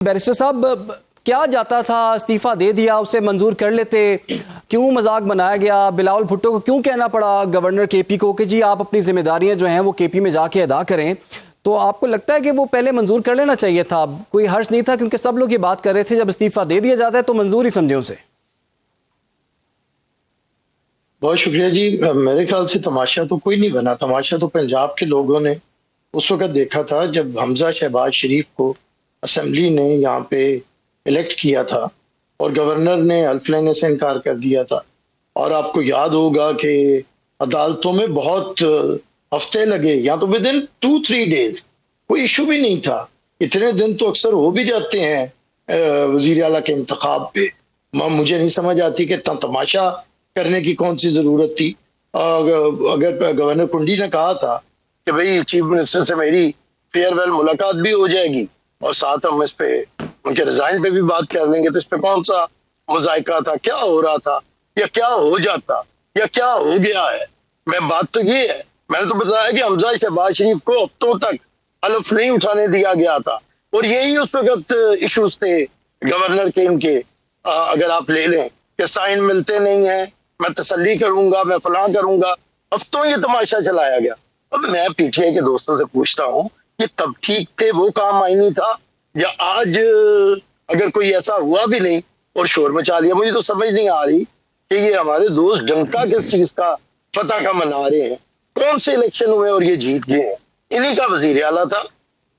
Barrister साहब, क्या जाता था, इस्तीफा दे दिया, उसे मंजूर कर लेते, क्यों मजाक बनाया गया? बिलावल भुट्टो को क्यों कहना पड़ा गवर्नर केपी को कि जी आप अपनी जिम्मेदारियां जो हैं वो केपी में जाके अदा करें? तो आपको लगता है कि वो पहले मंजूर कर लेना चाहिए था? कोई हर्ष नहीं था, क्योंकि सब लोग ये बात कर रहे थे जब इस्तीफा दे दिया जाता है तो मंजूर ही समझे उसे। बहुत शुक्रिया जी। मेरे ख्याल से तमाशा तो कोई नहीं बना। तमाशा तो पंजाब के लोगों ने उस वक्त देखा था जब हमजा शहबाज शरीफ को असेंबली ने यहाँ पे इलेक्ट किया था और गवर्नर ने हल्फ लेने से इनकार कर दिया था। और आपको याद होगा कि अदालतों में बहुत हफ्ते लगे, या तो विद इन 2-3 डेज कोई इशू भी नहीं था। इतने दिन तो अक्सर हो भी जाते हैं वजीर आला के इंतखाब पे। मुझे नहीं समझ आती कि इतना तमाशा करने की कौन सी जरूरत थी। अगर गवर्नर कुंडी ने कहा था कि भाई चीफ मिनिस्टर से मेरी फेयरवेल मुलाकात भी हो जाएगी और साथ हम इस पे उनके रिजाइन पे भी बात कर लेंगे, तो इस पे कौन सा मुजायका था? क्या हो रहा था या क्या हो जाता या क्या हो गया है? मैं बात तो ये है, मैंने तो बताया कि हमजा शहबाज शरीफ को हफ्तों तक हलफ नहीं उठाने दिया गया था और यही उस वक्त इश्यूज थे गवर्नर के इनके। अगर आप ले लें कि साइन मिलते नहीं है, मैं तसल्ली करूंगा, मैं फलां करूंगा, हफ्तों ये तमाशा चलाया गया। अब मैं पीछे के दोस्तों से पूछता हूँ कि तब ठीक थे, वो काम आईनी था, या आज अगर कोई ऐसा हुआ भी नहीं और शोर मचा लिया? मुझे तो समझ नहीं आ रही कि ये हमारे दोस्त डंका किस चीज का फतह का मना रहे हैं। कौन से इलेक्शन हुए और ये जीत गए हैं? इन्हीं का वजीर आला था।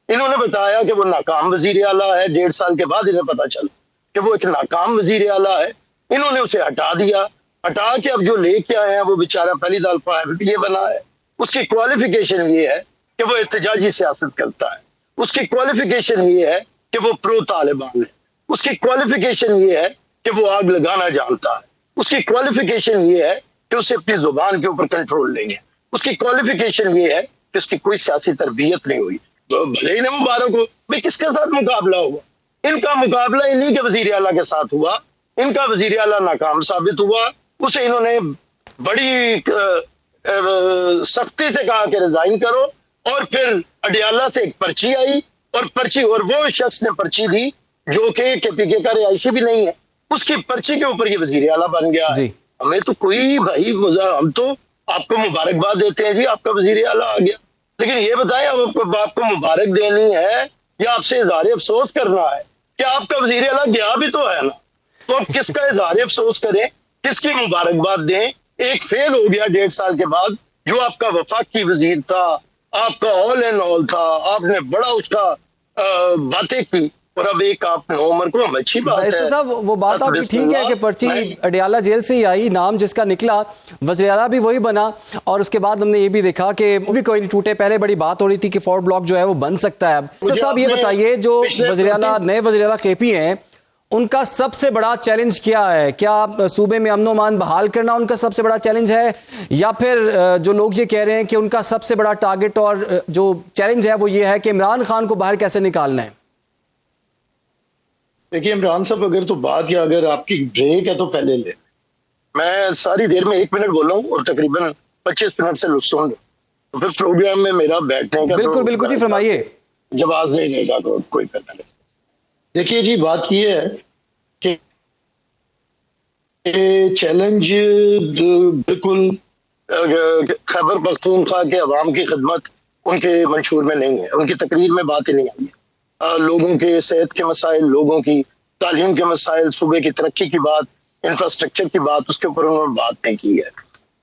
इन्होंने बताया कि वो नाकाम वजीर आला है। 1.5 साल के बाद इन्हें पता चला कि वो एक नाकाम वजीर आला है। इन्होंने उसे हटा दिया। हटा के अब जो लेके आए हैं वो बेचारा पहली दफा ये बना है। उसकी क्वालिफिकेशन ये है कि वो एहतजाजी सियासत करता है। उसकी क्वालिफिकेशन ये है कि वो प्रो तालिबान है। उसकी क्वालिफिकेशन ये है कि वो आग लगाना जानता है। उसकी क्वालिफिकेशन ये है कि उसे अपनी जुबान के ऊपर कंट्रोल नहीं है। उसकी क्वालिफिकेशन ये है कि उसकी कोई सियासी तरबियत नहीं हुई। तो भले ही मुबारक हो, भाई किसके साथ मुकाबला हुआ? इनका मुकाबला इन्हीं के वजीर आला के साथ हुआ। इनका वजीर आला नाकाम साबित हुआ। उसे इन्होंने बड़ी सख्ती से कहा कि रिजाइन करो, और फिर अडियाला से एक पर्ची आई और वो शख्स ने पर्ची दी जो कि केपीके का रिहायशी भी नहीं है। उसकी पर्ची के ऊपर ये वजीर आला बन गया है। हमें तो कोई भाई, हम तो आपको मुबारकबाद देते हैं जी, आपका वजीर आला आ गया, लेकिन ये बताएं आपको मुबारक देनी है या आपसे इजहार अफसोस करना है? क्या आपका वजीर आला गया भी तो है ना, तो अब किसका इजहार अफसोस करें, किसकी मुबारकबाद दें? एक फेल हो गया 1.5 साल के बाद, जो आपका वफाकी वजीर था, आपका ऑल एंड ऑल था, आपने बड़ा उसका बातें की, और अब एक आप नवंबर को, हम अच्छी बात है साहब, वो बात आपकी ठीक है कि पर्ची अडियाला जेल से ही आई, नाम जिसका निकला वज़ीर आला भी वही बना, और उसके बाद हमने ये भी देखा कि वो भी कोई नहीं टूटे। पहले बड़ी बात हो रही थी कि फोर्ट ब्लॉक जो है वो बन सकता है। तो साहब ये बताइए, जो वज़ीर आला, नए वज़ीर आला केपी हैं, उनका सबसे बड़ा चैलेंज क्या है? क्या सूबे में अमन अमान बहाल करना उनका सबसे बड़ा चैलेंज है, या फिर जो लोग ये कह रहे हैं कि उनका सबसे बड़ा टारगेट और जो चैलेंज है वो ये है कि इमरान खान को बाहर कैसे निकालना है? देखिए इमरान साहब, अगर तो बात, या अगर आपकी ब्रेक है तो पहले ले। मैं सारी देर में 1 मिनट बोला हूँ और तकरीबन 25 मिनट से सुन लो, तो फिर प्रोग्राम में मेरा बैठने का बिल्कुल बिल्कुल जी, फरमाइए। जवाब नहीं देगा तो कोई करना नहीं। देखिए जी, बात ये है कि चैलेंज बिल्कुल खैबर पख्तूनख्वा के अवाम की खिदमत उनके मंशूर में नहीं है। उनकी तकरीर में बात ही नहीं आई है। लोगों के सेहत के मसाइल, लोगों की तालीम के मसाइल, सूबे की तरक्की की बात, इंफ्रास्ट्रक्चर की बात, उसके ऊपर उन्होंने बात नहीं की है।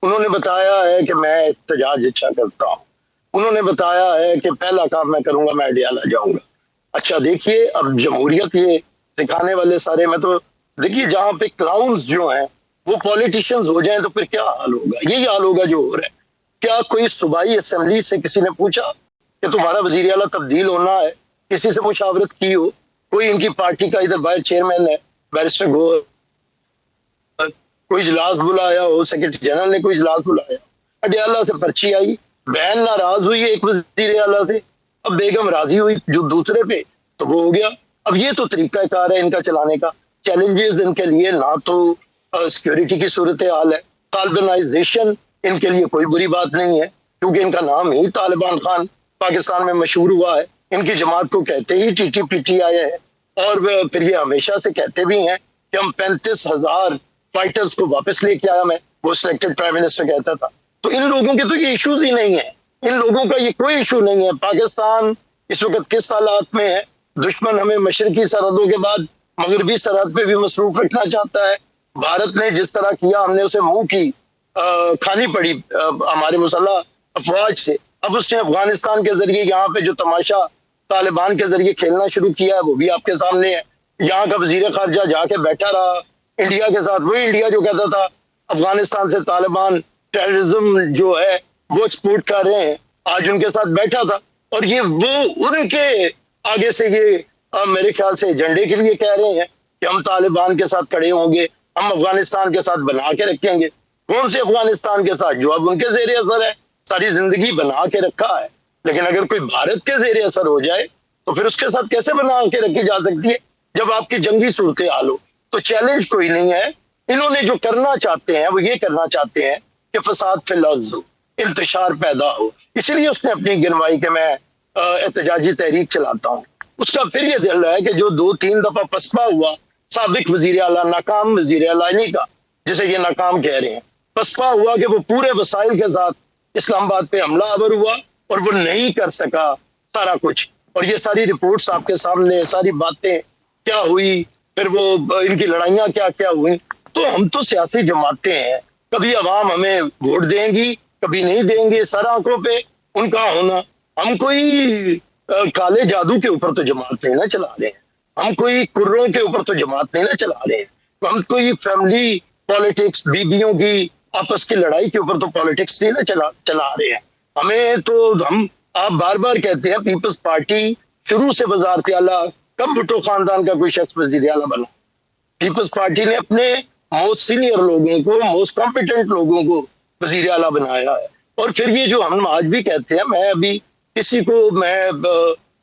उन्होंने बताया है कि मैं एहतजाज अच्छा करता हूँ। उन्होंने बताया है कि पहला काम मैं करूंगा, मैं अडियाला जाऊंगा। अच्छा देखिए, अब जमहूरियत ये सिखाने वाले सारे, मैं तो देखिए जहां पे क्लाउन्स जो हैं वो पॉलिटिशियंस हो जाएं तो फिर क्या हाल होगा? यही हाल होगा जो हो रहा है। क्या कोई सूबाई असेंबली से किसी ने पूछा कि तुम्हारा वजीर आला तब्दील होना है? किसी से मुशावरत की हो? कोई इनकी पार्टी का इधर बाहर चेयरमैन है बैरिस्टर गौहर, कोई इजलास बुलाया हो? सेक्रेटरी जनरल ने कोई इजलास बुलाया? अडियाला से पर्ची आई, बहन नाराज हुई एक वजीर आला से, अब बेगम राजी हुई जो दूसरे पे, तो वो हो गया। अब ये तो तरीका कार है इनका चलाने का। चैलेंजेस इनके लिए ना तो सिक्योरिटी की सूरत हाल है, तालिबानाइजेशन इनके लिए कोई बुरी बात नहीं है, क्योंकि इनका नाम ही तालिबान खान पाकिस्तान में मशहूर हुआ है। इनकी जमात को कहते ही TTPT आया है, اور پھر یہ ہمیشہ سے کہتے بھی ہیں کہ ہم 35,000 فائٹرز کو واپس لے کے آیا میں، وہ سلیکٹڈ پرائم منسٹر کہتا تھا. تو ان لوگوں کے تو یہ ایشوز ہی نہیں ہیں، ان لوگوں کا یہ کوئی ایشو نہیں ہے. پاکستان اس وقت کس حالات میں ہے؟ دشمن ہمیں مشرقی سرحدوں کے بعد مغربی سرحد پہ بھی مصروف رکھنا چاہتا ہے. بھارت نے جس طرح کیا ہم نے اسے منہ کی کھانی پڑی ہمارے مسلح افواج سے. اب اس نے افغانستان کے ذریعے یہاں پہ جو تماشا طالبان کے ذریعے کھیلنا شروع کیا ہے وہ بھی آپ کے سامنے ہے. یہاں کا وزیر خارجہ جا کے بیٹھا رہا انڈیا کے ساتھ، وہی انڈیا جو کہتا تھا افغانستان سے طالبان ٹیررزم جو ہے وہ ایکسپورٹ کر رہے ہیں، آج ان کے ساتھ بیٹھا تھا. اور یہ وہ ان کے آگے سے یہ میرے خیال سے ایجنڈے کے لیے کہہ رہے ہیں کہ ہم طالبان کے ساتھ کھڑے ہوں گے، ہم افغانستان کے ساتھ بنا کے رکھیں گے. کون سے افغانستان کے ساتھ جو اب ان کے زیر اثر ہے؟ ساری زندگی بنا کے رکھا ہے. لیکن اگر کوئی بھارت کے زیر اثر ہو جائے تو پھر اس کے ساتھ کیسے بنا کے رکھی جا سکتی ہے جب آپ کی جنگی صورتحال ہو؟ تو چیلنج کوئی نہیں ہے. انہوں نے جو کرنا چاہتے ہیں وہ یہ کرنا چاہتے ہیں کہ فساد فی الارض ہو، انتشار پیدا ہو. اسی لیے اس نے اپنی گنوائی کہ میں احتجاجی تحریک چلاتا ہوں. اس کا پھر یہ دل ہے کہ جو 2-3 دفعہ پسپا ہوا سابق وزیر اعلیٰ، ناکام وزیر اعلیٰ نہیں کا جسے یہ ناکام کہہ رہے ہیں، پسپا ہوا کہ وہ پورے وسائل کے ساتھ اسلام آباد پہ حملہ آور ہوا اور وہ نہیں کر سکا سارا کچھ. اور یہ ساری رپورٹس آپ کے سامنے، ساری باتیں کیا ہوئی، پھر وہ ان کی لڑائیاں کیا کیا ہوئی. تو ہم تو سیاسی جماعتیں ہیں، کبھی عوام ہمیں ووٹ دیں گی کبھی نہیں دیں گے، سارا آنکھوں پہ ان کا ہونا. ہم کوئی کالے جادو کے اوپر تو جماعت نہیں نہ چلا رہے ہیں، ہم کوئی کروں کے اوپر تو جماعت نہیں نہ چلا رہے ہیں، ہم کوئی فیملی پالیٹکس، بیویوں کی آپس کی لڑائی کے اوپر تو پالیٹکس نہیں نہ چلا رہے ہیں. ہمیں تو آپ بار بار کہتے ہیں پیپلز پارٹی شروع سے وزارت اعلیٰ، کب بھٹو خاندان کا کوئی شخص وزیر اعلیٰ بنا؟ پیپلز پارٹی نے اپنے موسٹ سینئر لوگوں کو، موسٹ کمپیٹنٹ لوگوں کو وزیر اعلیٰ بنایا ہے. اور پھر یہ جو ہم آج بھی کہتے ہیں، میں ابھی کسی کو میں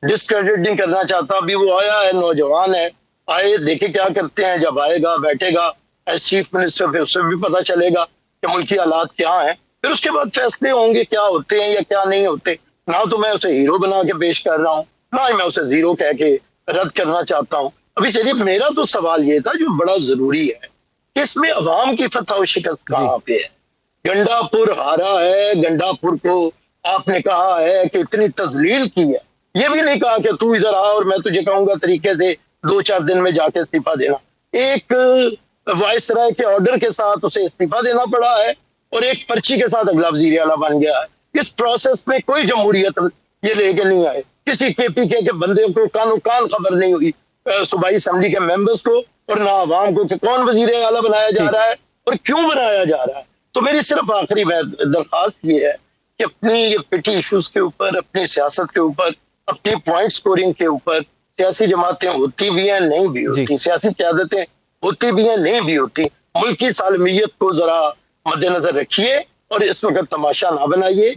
ڈسکریڈٹ نہیں کرنا چاہتا، ابھی وہ آیا ہے، نوجوان ہے، آئے دیکھے کیا کرتے ہیں، جب آئے گا بیٹھے گا ایز چیف منسٹر پھر اس سے بھی پتہ چلے گا کہ ملکی حالات کیا ہیں، پھر اس کے بعد فیصلے ہوں گے کیا ہوتے ہیں یا کیا نہیں ہوتے. نہ تو میں اسے ہیرو بنا کے پیش کر رہا ہوں، نہ ہی میں اسے زیرو کہہ کے رد کرنا چاہتا ہوں. ابھی چلیے میرا تو سوال یہ تھا جو بڑا ضروری ہے کہ اس میں عوام کی فتح و شکست کہاں پہ ہے؟ گنڈا پور ہارا ہے، گنڈا پور کو آپ نے کہا ہے کہ اتنی تذلیل کی ہے، یہ بھی نہیں کہا کہ تو ادھر آ اور میں تجھے کہوں گا طریقے سے 2-4 دن میں جا کے استعفیٰ دینا. ایک وائس رائے کے آرڈر کے ساتھ اسے استعفیٰ دینا پڑا ہے اور ایک پرچی کے ساتھ اگلا وزیر اعلیٰ بن گیا ہے. اس پروسیس میں کوئی جمہوریت یہ لے کے نہیں آئے، کسی KPK کے بندے کو کانوں کان خبر نہیں ہوئی، صوبائی اسمبلی کے ممبرز کو اور نہ عوام کو کہ کون وزیر اعلیٰ بنایا جا رہا ہے اور کیوں بنایا جا رہا ہے. تو میری صرف آخری درخواست یہ ہے کہ اپنی یہ پٹی ایشوز کے اوپر، اپنی سیاست کے اوپر، اپنی پوائنٹ سکورنگ کے اوپر سیاسی جماعتیں ہوتی بھی ہیں نہیں بھی ہوتی، سیاسی قیادتیں ہوتی بھی ہیں نہیں بھی ہوتی. ملکی سالمیت کو ذرا مد نظر رکھیے اور اس وقت تماشا نہ بنائیے.